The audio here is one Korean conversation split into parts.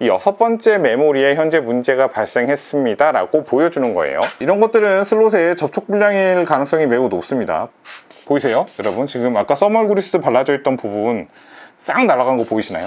이 6번째 메모리에 현재 문제가 발생했습니다 라고 보여주는 거예요. 이런 것들은 슬롯의 접촉 불량일 가능성이 매우 높습니다. 보이세요? 여러분 지금 아까 써멀 그리스 발라져 있던 부분 싹 날아간 거 보이시나요?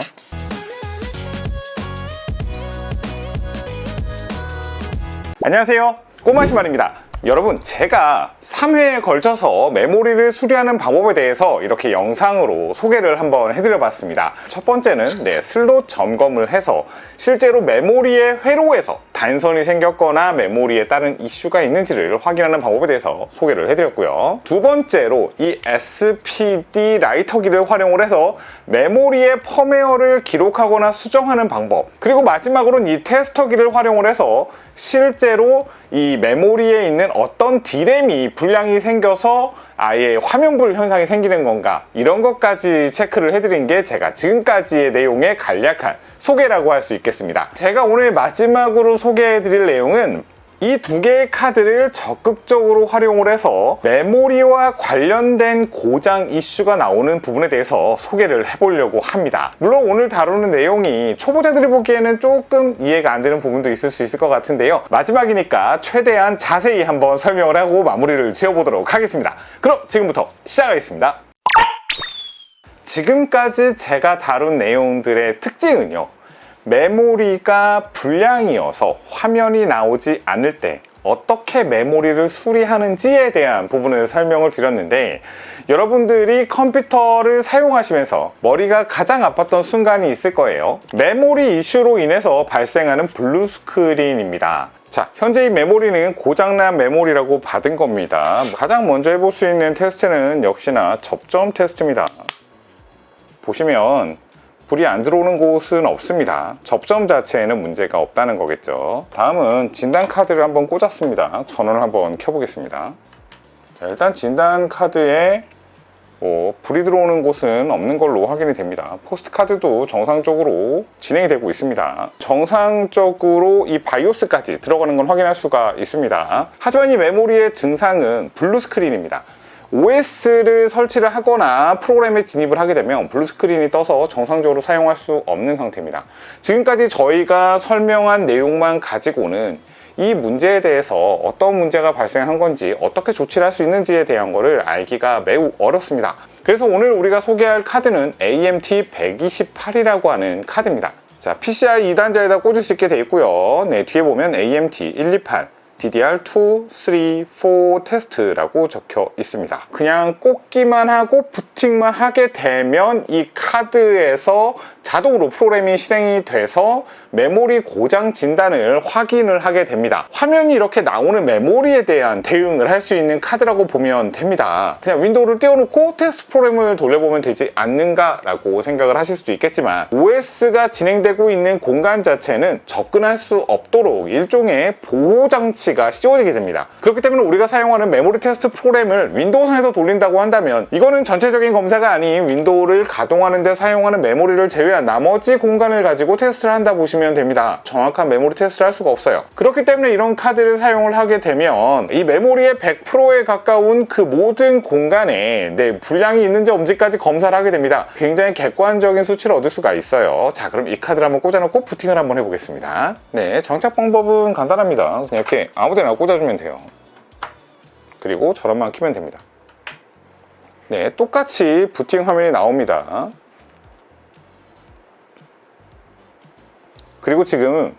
안녕하세요, 꼬마시말입니다. 여러분, 제가 3회에 걸쳐서 메모리를 수리하는 방법에 대해서 이렇게 영상으로 소개를 한번 해드려 봤습니다. 첫 번째는 슬롯 점검을 해서 실제로 메모리의 회로에서 단선이 생겼거나 메모리에 따른 이슈가 있는지를 확인하는 방법에 대해서 소개를 해드렸고요. 두 번째로 이 SPD 라이터기를 활용을 해서 메모리의 펌웨어를 기록하거나 수정하는 방법, 그리고 마지막으로는 이 테스터기를 활용을 해서 실제로 이 메모리에 있는 어떤 D램이 불량이 생겨서 아예 화면불 현상이 생기는 건가, 이런 것까지 체크를 해드린 게 제가 지금까지의 내용의 간략한 소개라고 할 수 있겠습니다. 제가 오늘 마지막으로 소개해드릴 내용은 이 두 개의 카드를 적극적으로 활용을 해서 메모리와 관련된 고장 이슈가 나오는 부분에 대해서 소개를 해보려고 합니다. 물론 오늘 다루는 내용이 초보자들이 보기에는 조금 이해가 안 되는 부분도 있을 수 있을 것 같은데요, 마지막이니까 최대한 자세히 한번 설명을 하고 마무리를 지어보도록 하겠습니다. 그럼 지금부터 시작하겠습니다. 지금까지 제가 다룬 내용들의 특징은요, 메모리가 불량이어서 화면이 나오지 않을 때 어떻게 메모리를 수리하는지에 대한 부분을 설명을 드렸는데, 여러분들이 컴퓨터를 사용하시면서 머리가 가장 아팠던 순간이 있을 거예요. 메모리 이슈로 인해서 발생하는 블루 스크린입니다. 자, 현재 이 메모리는 고장난 메모리라고 받은 겁니다. 가장 먼저 해볼 수 있는 테스트는 역시나 접점 테스트입니다. 보시면 불이 안 들어오는 곳은 없습니다. 접점 자체에는 문제가 없다는 거겠죠. 다음은 진단 카드를 한번 꽂았습니다. 전원을 한번 켜보겠습니다. 자, 일단 진단 카드에 불이 들어오는 곳은 없는 걸로 확인이 됩니다. 포스트 카드도 정상적으로 진행이 되고 있습니다. 정상적으로 이 바이오스까지 들어가는 걸 확인할 수가 있습니다. 하지만 이 메모리의 증상은 블루 스크린입니다. OS를 설치를 하거나 프로그램에 진입을 하게 되면 블루 스크린이 떠서 정상적으로 사용할 수 없는 상태입니다. 지금까지 저희가 설명한 내용만 가지고는 이 문제에 대해서 어떤 문제가 발생한 건지, 어떻게 조치를 할 수 있는지에 대한 것을 알기가 매우 어렵습니다. 그래서 오늘 우리가 소개할 카드는 AMT128이라고 하는 카드입니다. 자, PCI 2단자에다 꽂을 수 있게 되어 있고요. 뒤에 보면 AMT128 DDR2, 3, 4 테스트라고 적혀 있습니다. 그냥 꽂기만 하고 부팅만 하게 되면 이 카드에서 자동으로 프로그램이 실행이 돼서 메모리 고장 진단을 확인을 하게 됩니다. 화면이 이렇게 나오는 메모리에 대한 대응을 할 수 있는 카드라고 보면 됩니다. 그냥 윈도우를 띄워놓고 테스트 프로그램을 돌려보면 되지 않는가 라고 생각을 하실 수도 있겠지만, OS가 진행되고 있는 공간 자체는 접근할 수 없도록 일종의 보호장치가 씌워지게 됩니다. 그렇기 때문에 우리가 사용하는 메모리 테스트 프로그램을 윈도우상에서 돌린다고 한다면 이거는 전체적인 검사가 아닌 윈도우를 가동하는 데 사용하는 메모리를 제외한 나머지 공간을 가지고 테스트를 한다 보시면 됩니다. 정확한 메모리 테스트를 할 수가 없어요. 그렇기 때문에 이런 카드를 사용을 하게 되면 이 메모리의 100%에 가까운 그 모든 공간에 불량이 있는지 없는지까지 검사를 하게 됩니다. 굉장히 객관적인 수치를 얻을 수가 있어요. 자, 그럼 이 카드를 한번 꽂아놓고 부팅을 한번 해보겠습니다. 장착 방법은 간단합니다. 그냥 이렇게 아무데나 꽂아주면 돼요. 그리고 전원만 켜면 됩니다. 똑같이 부팅 화면이 나옵니다. 그리고 지금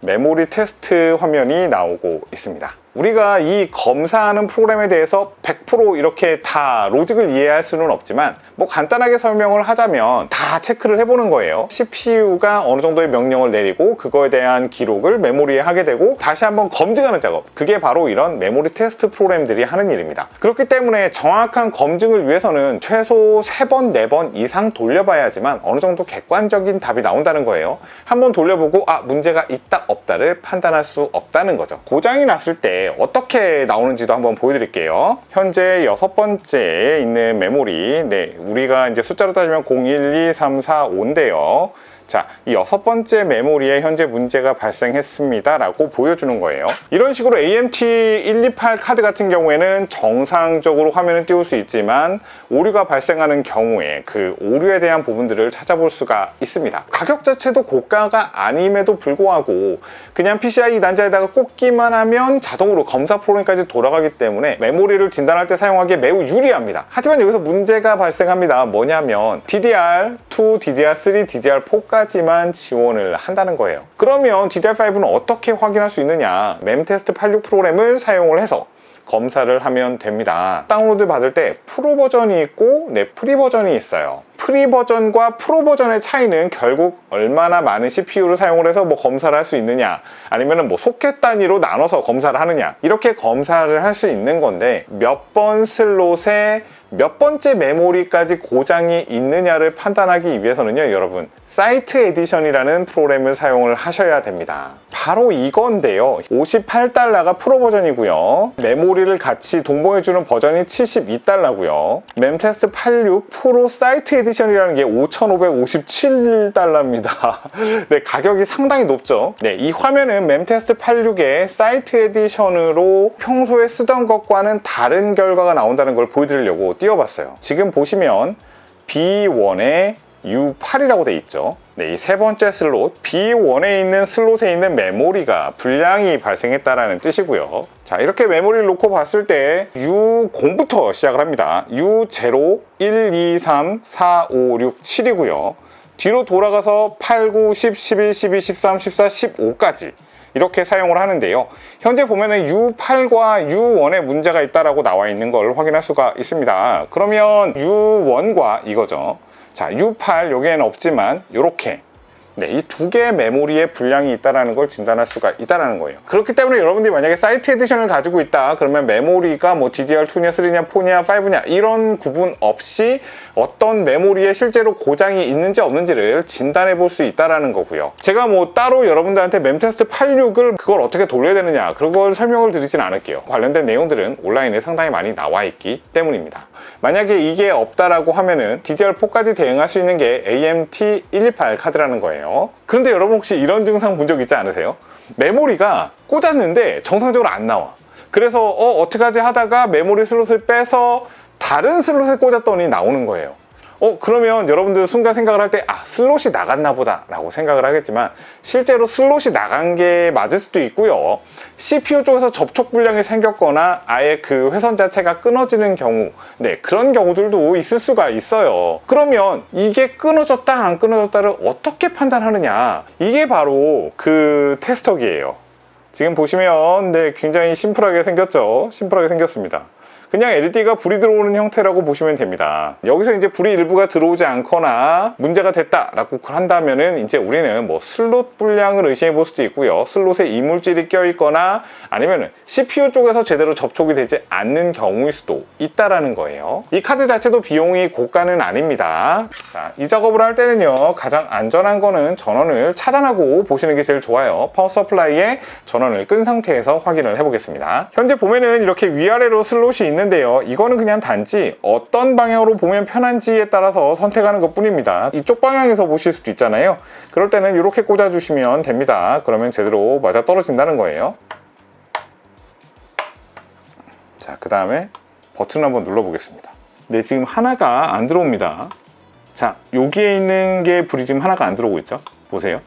메모리 테스트 화면이 나오고 있습니다. 우리가 이 검사하는 프로그램에 대해서 100% 이렇게 다 로직을 이해할 수는 없지만 간단하게 설명을 하자면 다 체크를 해보는 거예요. CPU가 어느 정도의 명령을 내리고 그거에 대한 기록을 메모리에 하게 되고 다시 한번 검증하는 작업, 그게 바로 이런 메모리 테스트 프로그램들이 하는 일입니다. 그렇기 때문에 정확한 검증을 위해서는 최소 3번, 4번 이상 돌려봐야지만 어느 정도 객관적인 답이 나온다는 거예요. 한번 돌려보고 문제가 있다 없다를 판단할 수 없다는 거죠. 고장이 났을 때 어떻게 나오는지도 한번 보여드릴게요. 현재 6번째에 있는 메모리, 우리가 이제 숫자로 따지면 0, 1, 2, 3, 4, 5인데요. 자, 이 6번째 메모리에 현재 문제가 발생했습니다 라고 보여주는 거예요. 이런 식으로 AMT128 카드 같은 경우에는 정상적으로 화면을 띄울 수 있지만 오류가 발생하는 경우에 그 오류에 대한 부분들을 찾아볼 수가 있습니다. 가격 자체도 고가가 아님에도 불구하고 그냥 PCI 단자에다가 꽂기만 하면 자동으로 검사 프로그램까지 돌아가기 때문에 메모리를 진단할 때 사용하기에 매우 유리합니다. 하지만 여기서 문제가 발생합니다. 뭐냐면 DDR2, DDR3, DDR4까지만 지원을 한다는 거예요. 그러면 DDR5는 어떻게 확인할 수 있느냐? 멤테스트 86 프로그램을 사용을 해서 검사를 하면 됩니다. 다운로드 받을 때 프로 버전이 있고 프리 버전이 있어요. 프리 버전과 프로 버전의 차이는 결국 얼마나 많은 CPU를 사용을 해서 검사를 할 수 있느냐, 아니면은 소켓 단위로 나눠서 검사를 하느냐, 이렇게 검사를 할 수 있는 건데 몇 번 슬롯에 몇 번째 메모리까지 고장이 있느냐를 판단하기 위해서는요, 여러분, 사이트 에디션이라는 프로그램을 사용을 하셔야 됩니다. 바로 이건데요, $58가 프로 버전이고요, 메모리를 같이 동봉해주는 버전이 $72고요, 멤테스트 86 프로 사이트 에디션이라는 게 $5,557입니다. 네, 가격이 상당히 높죠. 네, 이 화면은 멤테스트 86의 사이트 에디션으로 평소에 쓰던 것과는 다른 결과가 나온다는 걸 보여드리려고 띄워봤어요. 지금 보시면 B1에 U8이라고 돼 있죠. 네, 이 세 번째 슬롯 B1에 있는 슬롯에 있는 메모리가 불량이 발생했다라는 뜻이고요. 자, 이렇게 메모리를 놓고 봤을 때 U0부터 시작을 합니다. U0, 1, 2, 3, 4, 5, 6, 7이고요. 뒤로 돌아가서 8, 9, 10, 11, 12, 13, 14, 15까지 이렇게 사용을 하는데요. 현재 보면은 U8과 U1에 문제가 있다라고 나와 있는 걸 확인할 수가 있습니다. 그러면 U1과 이거죠. 자, U8 여기에는 없지만 이렇게 이 두 개의 메모리에 불량이 있다는 걸 진단할 수가 있다는 거예요. 그렇기 때문에 여러분들이 만약에 사이트 에디션을 가지고 있다 그러면 메모리가 DDR2냐 3냐 4냐 5냐 이런 구분 없이 어떤 메모리에 실제로 고장이 있는지 없는지를 진단해 볼 수 있다는 거고요. 제가 따로 여러분들한테 멤테스트 86을 그걸 어떻게 돌려야 되느냐 그걸 설명을 드리진 않을게요. 관련된 내용들은 온라인에 상당히 많이 나와 있기 때문입니다. 만약에 이게 없다라고 하면은 DDR4까지 대응할 수 있는 게 AMT128 카드라는 거예요. 그런데 여러분 혹시 이런 증상 본 적 있지 않으세요? 메모리가 꽂았는데 정상적으로 안 나와. 그래서 어떡하지 하다가 메모리 슬롯을 빼서 다른 슬롯에 꽂았더니 나오는 거예요. 그러면 여러분들 순간 생각을 할 때 슬롯이 나갔나 보다 라고 생각을 하겠지만 실제로 슬롯이 나간 게 맞을 수도 있고요, CPU 쪽에서 접촉 불량이 생겼거나 아예 그 회선 자체가 끊어지는 경우, 그런 경우들도 있을 수가 있어요. 그러면 이게 끊어졌다 안 끊어졌다를 어떻게 판단하느냐, 이게 바로 그 테스터기예요. 지금 보시면 굉장히 심플하게 생겼죠. 심플하게 생겼습니다. 그냥 LED가 불이 들어오는 형태라고 보시면 됩니다. 여기서 이제 불이 일부가 들어오지 않거나 문제가 됐다라고 한다면은 이제 우리는 슬롯 불량을 의심해 볼 수도 있고요. 슬롯에 이물질이 껴있거나 아니면은 CPU 쪽에서 제대로 접촉이 되지 않는 경우일 수도 있다라는 거예요. 이 카드 자체도 비용이 고가는 아닙니다. 자, 이 작업을 할 때는요, 가장 안전한 거는 전원을 차단하고 보시는 게 제일 좋아요. 파워 서플라이에 전원을 끈 상태에서 확인을 해보겠습니다. 현재 보면은 이렇게 위아래로 슬롯이 있는데요, 이거는 그냥 단지 어떤 방향으로 보면 편한지에 따라서 선택하는 것 뿐입니다. 이쪽 방향에서 보실 수도 있잖아요. 그럴 때는 이렇게 꽂아주시면 됩니다. 그러면 제대로 맞아 떨어진다는 거예요. 자, 그 다음에 버튼 한번 눌러보겠습니다. 네, 지금 하나가 안 들어옵니다. 자, 여기에 있는 게 불이 지금 하나가 안 들어오고 있죠. 보세요.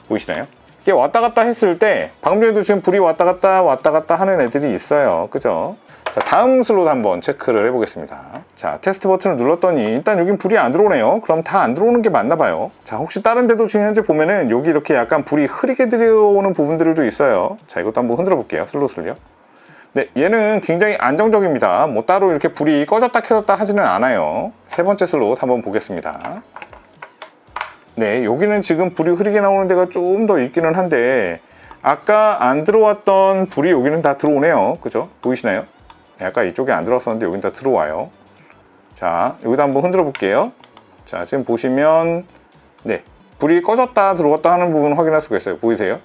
보이시나요? 이게 왔다 갔다 했을 때 방금 전에도 지금 불이 왔다 갔다 하는 애들이 있어요. 그죠? 자, 다음 슬롯 한번 체크를 해보겠습니다. 자, 테스트 버튼을 눌렀더니 일단 여긴 불이 안 들어오네요. 그럼 다 안 들어오는 게 맞나 봐요. 자, 혹시 다른 데도 지금 현재 보면은 여기 이렇게 약간 불이 흐리게 들어오는 부분들도 있어요. 자, 이것도 한번 흔들어 볼게요. 슬롯을요. 네, 얘는 굉장히 안정적입니다. 따로 이렇게 불이 꺼졌다 켜졌다 하지는 않아요. 세 번째 슬롯 한번 보겠습니다. 네, 여기는 지금 불이 흐리게 나오는 데가 좀 더 있기는 한데 아까 안 들어왔던 불이 여기는 다 들어오네요. 그죠? 보이시나요? 아까 이쪽에 안 들어왔었는데 여긴 다 들어와요. 자, 여기다 한번 흔들어 볼게요. 자, 지금 보시면 불이 꺼졌다 들어왔다 하는 부분 확인할 수가 있어요. 보이세요?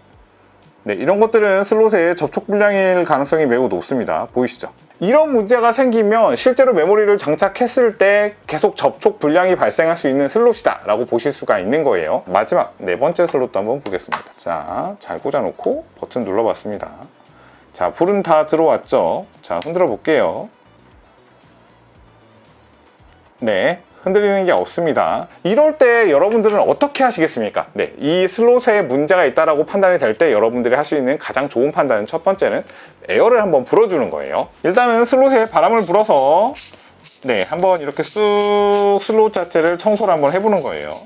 네, 이런 것들은 슬롯의 접촉 불량일 가능성이 매우 높습니다. 보이시죠? 이런 문제가 생기면 실제로 메모리를 장착했을 때 계속 접촉 불량이 발생할 수 있는 슬롯이다 라고 보실 수가 있는 거예요. 마지막 네 번째 슬롯도 한번 보겠습니다. 자, 잘 꽂아놓고 버튼 눌러봤습니다. 자, 불은 다 들어왔죠? 자, 흔들어 볼게요. 네, 흔들리는 게 없습니다. 이럴 때 여러분들은 어떻게 하시겠습니까? 네, 이 슬롯에 문제가 있다라고 판단이 될 때 여러분들이 할 수 있는 가장 좋은 판단은 첫 번째는 에어를 한번 불어주는 거예요. 일단은 슬롯에 바람을 불어서 네, 한번 이렇게 쑥 슬롯 자체를 청소를 한번 해보는 거예요.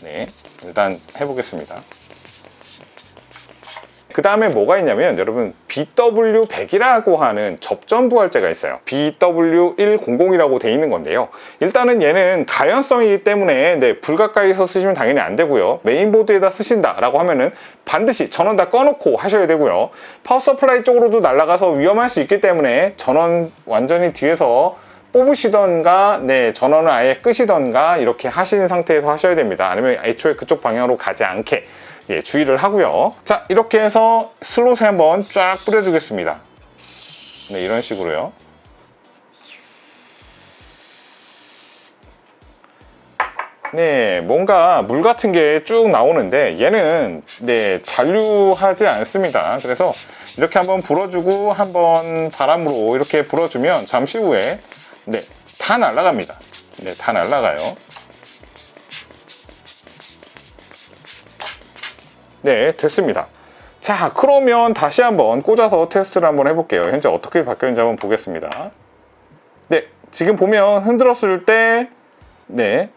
네, 일단 해보겠습니다. 그 다음에 뭐가 있냐면 여러분 BW100이라고 하는 접전부활제가 있어요. BW100이라고 돼 있는 건데요. 일단은 얘는 가연성이기 때문에 네, 불 가까이서 쓰시면 당연히 안 되고요. 메인보드에다 쓰신다 라고 하면은 반드시 전원 다 꺼놓고 하셔야 되고요. 파워 서플라이 쪽으로도 날아가서 위험할 수 있기 때문에 전원 완전히 뒤에서 뽑으시던가 네, 전원을 아예 끄시던가 이렇게 하시는 상태에서 하셔야 됩니다. 아니면 애초에 그쪽 방향으로 가지 않게 예, 주의를 하고요. 자, 이렇게 해서 슬롯에 한번 쫙 뿌려주겠습니다. 네, 이런 식으로요. 네, 뭔가 물 같은 게 쭉 나오는데 얘는 네, 잔류하지 않습니다. 그래서 이렇게 한번 불어주고 한번 바람으로 이렇게 불어주면 잠시 후에 네, 다 날아갑니다. 네, 다 날아가요. 네, 됐습니다. 자, 그러면 다시 한번 꽂아서 테스트를 한번 해볼게요. 현재 어떻게 바뀌었는지 한번 보겠습니다. 네, 지금 보면 흔들었을 때 네,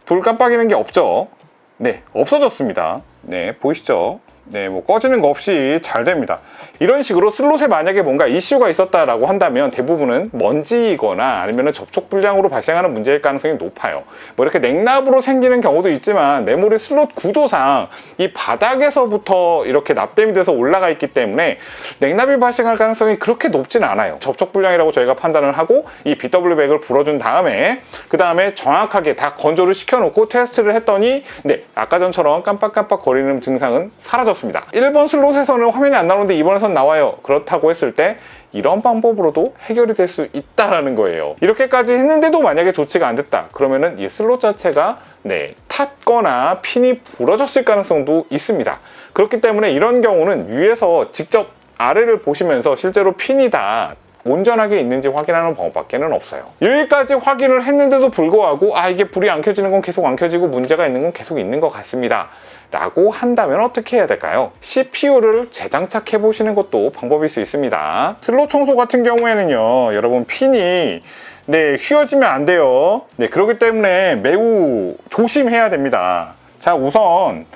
불 깜빡이는 게 없죠? 네, 없어졌습니다. 네, 보이시죠? 네, 뭐 꺼지는 거 없이 잘 됩니다. 이런 식으로 슬롯에 만약에 뭔가 이슈가 있었다라고 한다면 대부분은 먼지이거나 아니면 접촉 불량으로 발생하는 문제일 가능성이 높아요. 뭐 이렇게 냉납으로 생기는 경우도 있지만 메모리 슬롯 구조상 이 바닥에서부터 이렇게 납땜이 돼서 올라가 있기 때문에 냉납이 발생할 가능성이 그렇게 높진 않아요. 접촉 불량이라고 저희가 판단을 하고 이 BW100을 불어준 다음에 그 다음에 정확하게 다 건조를 시켜놓고 테스트를 했더니 네, 아까 전처럼 깜빡깜빡 거리는 증상은 사라졌습니다. 1번 슬롯에서는 화면이 안 나오는데 2번에선 나와요. 그렇다고 했을 때 이런 방법으로도 해결이 될 수 있다라는 거예요. 이렇게까지 했는데도 만약에 조치가 안 됐다 그러면은 이 슬롯 자체가 네, 탔거나 핀이 부러졌을 가능성도 있습니다. 그렇기 때문에 이런 경우는 위에서 직접 아래를 보시면서 실제로 핀이 다 온전하게 있는지 확인하는 방법밖에는 없어요. 여기까지 확인을 했는데도 불구하고 이게 불이 안 켜지는 건 계속 안 켜지고 문제가 있는 건 계속 있는 것 같습니다 라고 한다면 어떻게 해야 될까요? CPU를 재장착해 보시는 것도 방법일 수 있습니다. 슬롯 청소 같은 경우에는요 여러분 핀이 네, 휘어지면 안 돼요. 네, 그렇기 때문에 매우 조심해야 됩니다. 자, 우선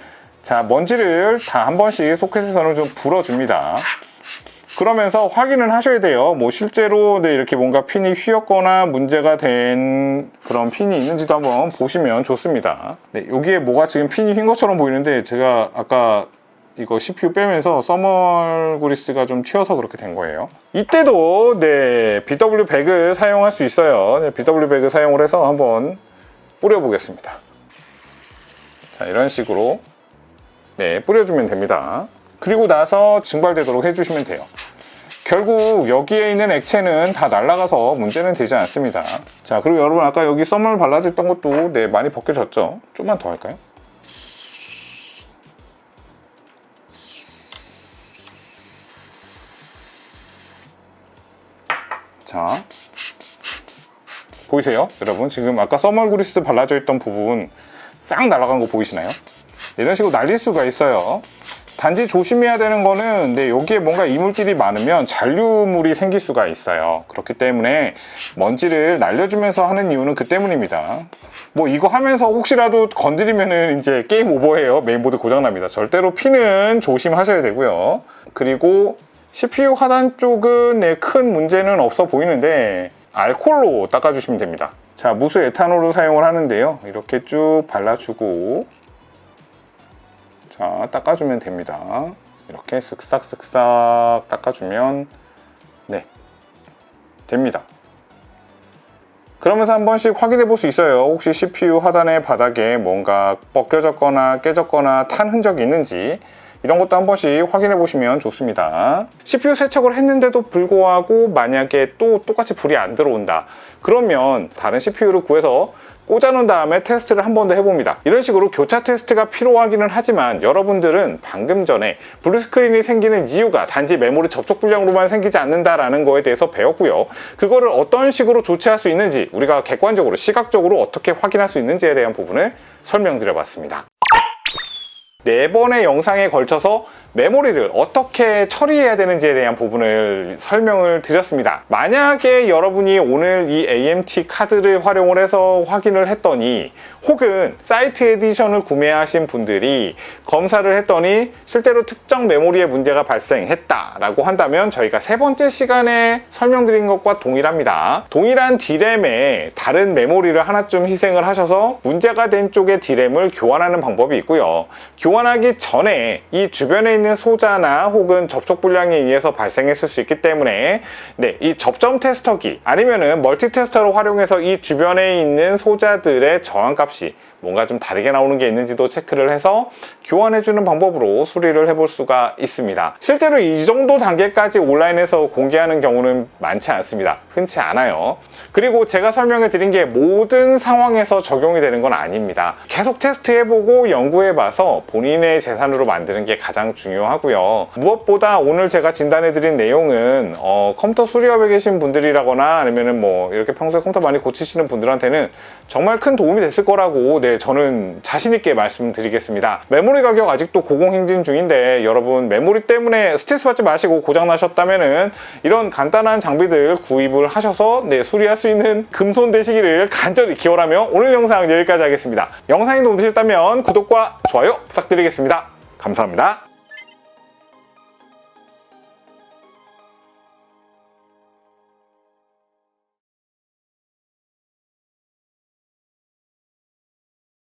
자, 먼지를 다 한 번씩 소켓에서는 좀 불어줍니다. 그러면서 확인을 하셔야 돼요. 뭐 실제로 네, 이렇게 뭔가 핀이 휘었거나 문제가 된 그런 핀이 있는지도 한번 보시면 좋습니다. 네, 여기에 뭐가 지금 핀이 휜 것처럼 보이는데 제가 아까 이거 CPU 빼면서 써멀 그리스가 좀 튀어서 그렇게 된 거예요. 이때도 네, BW100을 사용할 수 있어요. 네, BW100을 사용을 해서 한번 뿌려 보겠습니다. 자, 이런 식으로 네, 뿌려주면 됩니다. 그리고 나서 증발되도록 해주시면 돼요. 결국 여기에 있는 액체는 다 날아가서 문제는 되지 않습니다. 자, 그리고 여러분 아까 여기 써멀 발라졌던 것도 네, 많이 벗겨졌죠? 좀만 더 할까요? 자, 보이세요? 여러분 지금 아까 써멀 그리스 발라져 있던 부분 싹 날아간 거 보이시나요? 이런 식으로 날릴 수가 있어요. 단지 조심해야 되는 거는 네, 여기에 뭔가 이물질이 많으면 잔류물이 생길 수가 있어요. 그렇기 때문에 먼지를 날려주면서 하는 이유는 그 때문입니다. 뭐 이거 하면서 혹시라도 건드리면은 이제 게임 오버예요. 메인보드 고장납니다. 절대로 핀은 조심하셔야 되고요. 그리고 CPU 하단 쪽은 네, 큰 문제는 없어 보이는데 알코올로 닦아주시면 됩니다. 자, 무수 에탄올을 사용을 하는데요. 이렇게 쭉 발라주고 자, 닦아주면 됩니다. 이렇게 쓱싹쓱싹 닦아주면 네, 됩니다. 그러면서 한 번씩 확인해 볼 수 있어요. 혹시 CPU 하단의 바닥에 뭔가 벗겨졌거나 깨졌거나 탄 흔적이 있는지 이런 것도 한 번씩 확인해 보시면 좋습니다. CPU 세척을 했는데도 불구하고 만약에 또 똑같이 불이 안 들어온다, 그러면 다른 CPU를 구해서 꽂아놓은 다음에 테스트를 한 번 더 해봅니다. 이런 식으로 교차 테스트가 필요하기는 하지만 여러분들은 방금 전에 블루스크린이 생기는 이유가 단지 메모리 접촉 불량으로만 생기지 않는다라는 거에 대해서 배웠고요. 그거를 어떤 식으로 조치할 수 있는지, 우리가 객관적으로 시각적으로 어떻게 확인할 수 있는지에 대한 부분을 설명드려 봤습니다. 4번의 영상에 걸쳐서 메모리를 어떻게 처리해야 되는지에 대한 부분을 설명을 드렸습니다. 만약에 여러분이 오늘 이 AMT 카드를 활용을 해서 확인을 했더니, 혹은 사이트 에디션을 구매하신 분들이 검사를 했더니 실제로 특정 메모리에 문제가 발생했다라고 한다면 저희가 3번째 시간에 설명드린 것과 동일합니다. 동일한 D램에 다른 메모리를 하나쯤 희생을 하셔서 문제가 된 쪽의 D램을 교환하는 방법이 있고요. 교환하기 전에 이 주변에 있는 소자나 혹은 접촉 불량에 의해서 발생했을 수 있기 때문에 이 접점 테스터기 아니면은 멀티 테스터를 활용해서 이 주변에 있는 소자들의 저항값이 뭔가 좀 다르게 나오는 게 있는지도 체크를 해서 교환해주는 방법으로 수리를 해볼 수가 있습니다. 실제로 이 정도 단계까지 온라인에서 공개하는 경우는 많지 않습니다. 흔치 않아요. 그리고 제가 설명해 드린 게 모든 상황에서 적용이 되는 건 아닙니다. 계속 테스트해보고 연구해봐서 본인의 재산으로 만드는 게 가장 중요하고요. 무엇보다 오늘 제가 진단해 드린 내용은 컴퓨터 수리업에 계신 분들이라거나 아니면은 뭐 이렇게 평소에 컴퓨터 많이 고치시는 분들한테는 정말 큰 도움이 됐을 거라고 저는 자신있게 말씀드리겠습니다. 메모리 가격 아직도 고공행진 중인데 여러분 메모리 때문에 스트레스 받지 마시고 고장나셨다면은 이런 간단한 장비들 구입을 하셔서 수리할 수 있는 금손 되시기를 간절히 기원하며 오늘 영상 여기까지 하겠습니다. 영상이 도움되셨다면 구독과 좋아요 부탁드리겠습니다. 감사합니다.